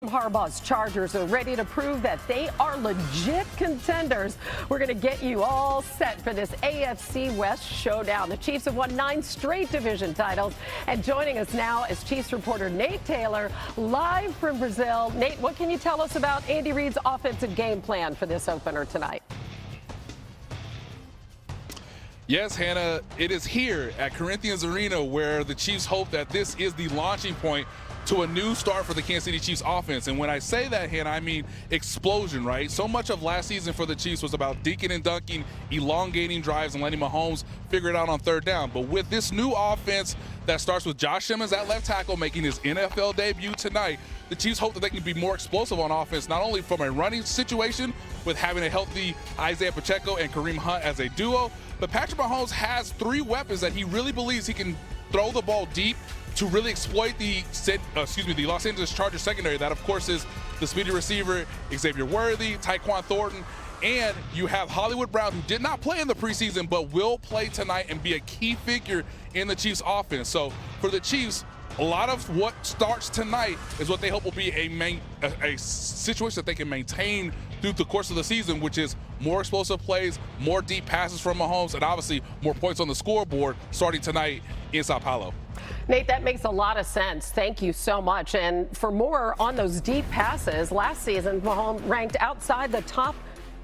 Harbaugh's Chargers are ready to prove that they are legit contenders. We're going to get you all set for this AFC West showdown. The Chiefs have won 9 straight division titles. And joining us now is Chiefs reporter Nate Taylor, live from Brazil. Nate, what can you tell us about Andy Reid's offensive game plan for this opener tonight? Yes, Hannah, it is here at Corinthians Arena where the Chiefs hope that this is the launching point to a new start for the Kansas City Chiefs offense. And when I say that, Hannah, I mean explosion, right? So much of last season for the Chiefs was about dinking and dunking, elongating drives, and letting Mahomes figure it out on third down. But with this new offense that starts with Josh Simmons at left tackle making his NFL debut tonight, the Chiefs hope that they can be more explosive on offense, not only from a running situation with having a healthy Isaiah Pacheco and Kareem Hunt as a duo, but Patrick Mahomes has 3 weapons that he really believes he can throw the ball deep to really exploit the Los Angeles Chargers secondary. That, of course, is the speedy receiver Xavier Worthy, Tyquan Thornton, and you have Hollywood Brown, who did not play in the preseason but will play tonight and be a key figure in the Chiefs offense. So for the Chiefs, a lot of what starts tonight is what they hope will be a situation that they can maintain through the course of the season, which is more explosive plays, more deep passes from Mahomes, and obviously more points on the scoreboard starting tonight in Sao Paulo. Nate, that makes a lot of sense. Thank you so much. And for more on those deep passes, last season, Mahomes ranked outside the top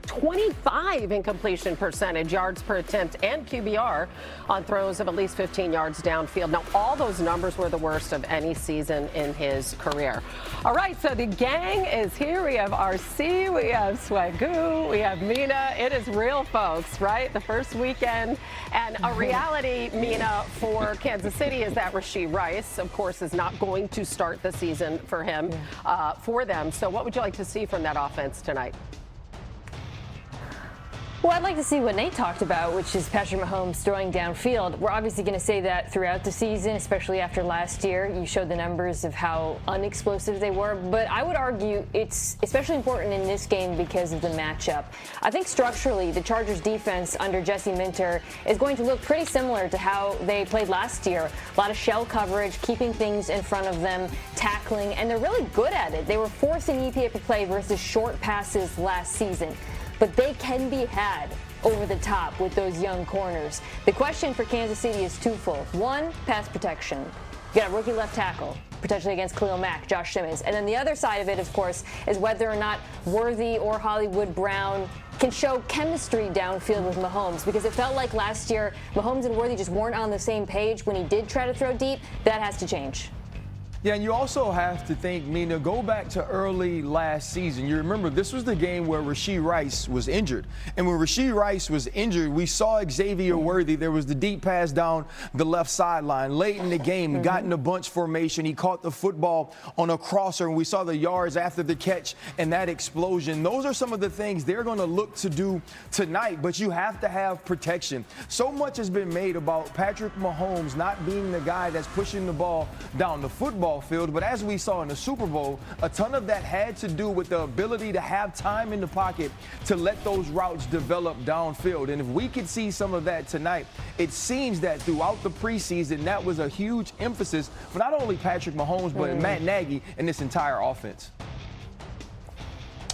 25 in completion percentage, yards per attempt, and QBR on throws of at least 15 yards downfield. Now, all those numbers were the worst of any season in his career. All right, so the gang is here. We have RC, we have Swagoo, we have Mina. It is real, folks, right? The first weekend. And a reality, Mina, for Kansas City is that Rashee Rice, of course, is not going to start the season for him, for them. So what would you like to see from that offense tonight? Well, I'd like to see what Nate talked about, which is Patrick Mahomes throwing downfield. We're obviously going to say that throughout the season, especially after last year. You showed the numbers of how unexplosive they were, but I would argue it's especially important in this game because of the matchup. I think structurally, the Chargers defense under Jesse Minter is going to look pretty similar to how they played last year. A lot of shell coverage, keeping things in front of them, tackling, and they're really good at it. They were forcing EPA per play versus short passes last season. But they can be had over the top with those young corners. The question for Kansas City is twofold. One, pass protection. You got a rookie left tackle, potentially against Khalil Mack, Josh Simmons. And then the other side of it, of course, is whether or not Worthy or Hollywood Brown can show chemistry downfield with Mahomes, because it felt like last year Mahomes and Worthy just weren't on the same page when he did try to throw deep. That has to change. Yeah, and you also have to think, Mina, go back to early last season. You remember this was the game where Rashee Rice was injured. And when Rashee Rice was injured, we saw Xavier Worthy. There was the deep pass down the left sideline. Late in the game, got in a bunch formation. He caught the football on a crosser, and we saw the yards after the catch and that explosion. Those are some of the things they're going to look to do tonight, but you have to have protection. So much has been made about Patrick Mahomes not being the guy that's pushing the ball down the football field, but as we saw in the Super Bowl, a ton of that had to do with the ability to have time in the pocket to let those routes develop downfield. And if we could see some of that tonight, it seems that throughout the preseason, that was a huge emphasis for not only Patrick Mahomes, but Matt Nagy and this entire offense.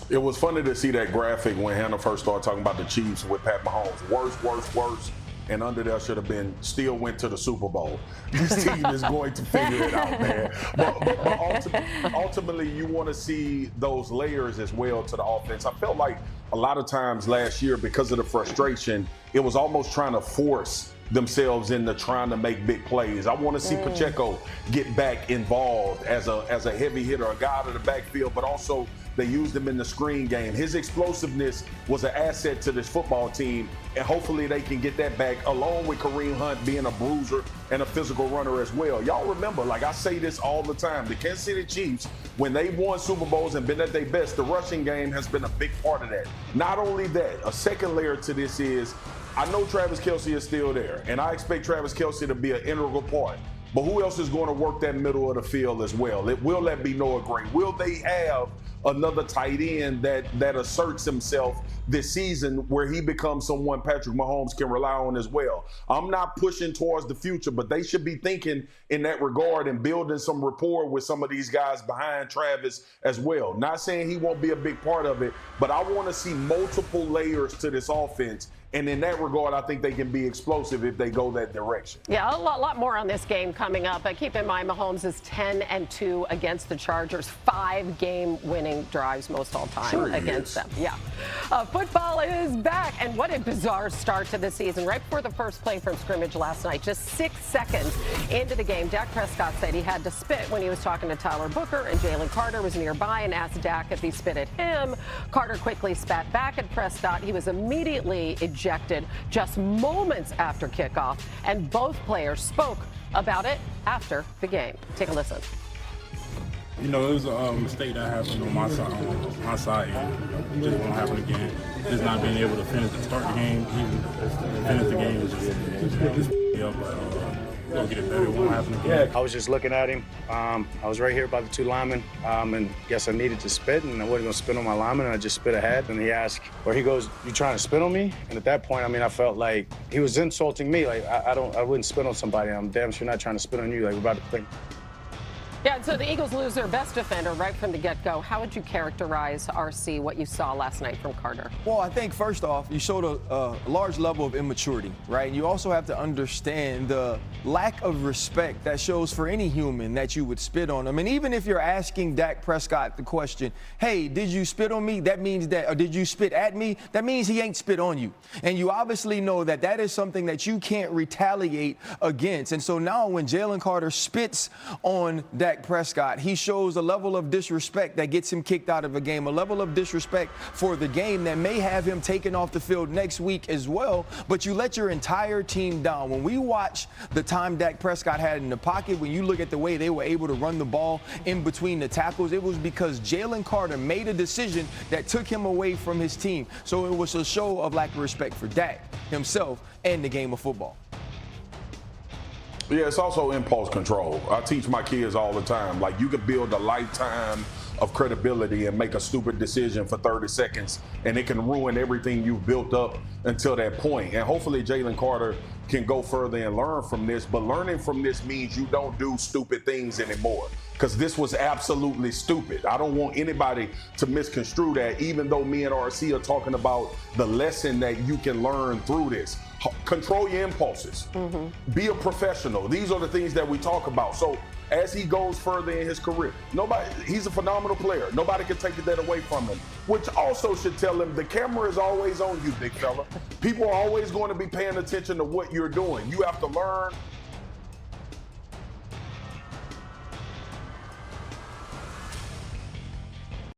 It was funny to see that graphic when Hannah first started talking about the Chiefs with Pat Mahomes. Worse. And under there should have been still went to the Super Bowl. This team is going to figure it out, man. But ultimately, you want to see those layers as well to the offense. I felt like a lot of times last year, because of the frustration, it was almost trying to force themselves into trying to make big plays. I want to see Pacheco get back involved as a heavy hitter, a guy out of the backfield, but also they used him in the screen game. His explosiveness was an asset to this football team, and hopefully they can get that back, along with Kareem Hunt being a bruiser and a physical runner as well. Y'all remember, like I say this all the time, the Kansas City Chiefs, when they won Super Bowls and been at their best, the rushing game has been a big part of that. Not only that, a second layer to this is, I know Travis Kelce is still there, and I expect Travis Kelce to be an integral part. But who else is going to work that middle of the field as well? Will that be Noah Gray? Will they have another tight end that asserts himself this season where he becomes someone Patrick Mahomes can rely on as well? I'm not pushing towards the future, but they should be thinking in that regard and building some rapport with some of these guys behind Travis as well. Not saying he won't be a big part of it, but I want to see multiple layers to this offense. And in that regard, I think they can be explosive if they go that direction. Yeah, a lot more on this game coming up. But keep in mind, Mahomes is 10-2 against the Chargers. 5 game-winning drives most all time against them. Yeah. Football is back. And what a bizarre start to the season. Right before the first play from scrimmage last night, just 6 seconds into the game, Dak Prescott said he had to spit when he was talking to Tyler Booker, and Jalen Carter was nearby and asked Dak if he spit at him. Carter quickly spat back at Prescott. He was immediately ejected just moments after kickoff, and both players spoke about it after the game. Take a listen. You know, it was a mistake that happened on my side, and just won't happen again. Just not being able to start the game, even finish the game was just me up, but we'll get it better. It won't happen again. I was just looking at him. I was right here by the 2 linemen, and guess I needed to spit, and I wasn't going to spit on my lineman, and I just spit ahead. And he asked, or he goes, "You trying to spit on me?" And at that point, I mean, I felt like he was insulting me. Like I wouldn't spit on somebody. I'm damn sure not trying to spit on you. Like we're about to play. Yeah, and so the Eagles lose their best defender right from the get-go. How would you characterize, RC, what you saw last night from Carter? Well, I think first off, you showed a large level of immaturity, right? And you also have to understand the lack of respect that shows for any human that you would spit on them. And even if you're asking Dak Prescott the question, hey, did you spit on me? That means that, or did you spit at me? That means he ain't spit on you. And you obviously know that that is something that you can't retaliate against. And so now when Jalen Carter spits on Dak Prescott, he shows a level of disrespect that gets him kicked out of a game, a level of disrespect for the game that may have him taken off the field next week as well. But you let your entire team down. When we watch the time Dak Prescott had in the pocket, when you look at the way they were able to run the ball in between the tackles, it was because Jalen Carter made a decision that took him away from his team. So it was a show of lack of respect for Dak himself and the game of football. Yeah, it's also impulse control. I teach my kids all the time, like you could build a lifetime of credibility and make a stupid decision for 30 seconds, and it can ruin everything you've built up until that point. And hopefully Jalen Carter can go further and learn from this, but learning from this means you don't do stupid things anymore, because this was absolutely stupid. I don't want anybody to misconstrue that, even though me and RC are talking about the lesson that you can learn through this. Control your impulses. Be a professional. These are the things that we talk about. So as he goes further in his career, he's a phenomenal player. Nobody can take that away from him, which also should tell him the camera is always on you, big fella. People are always going to be paying attention to what you're doing. You have to learn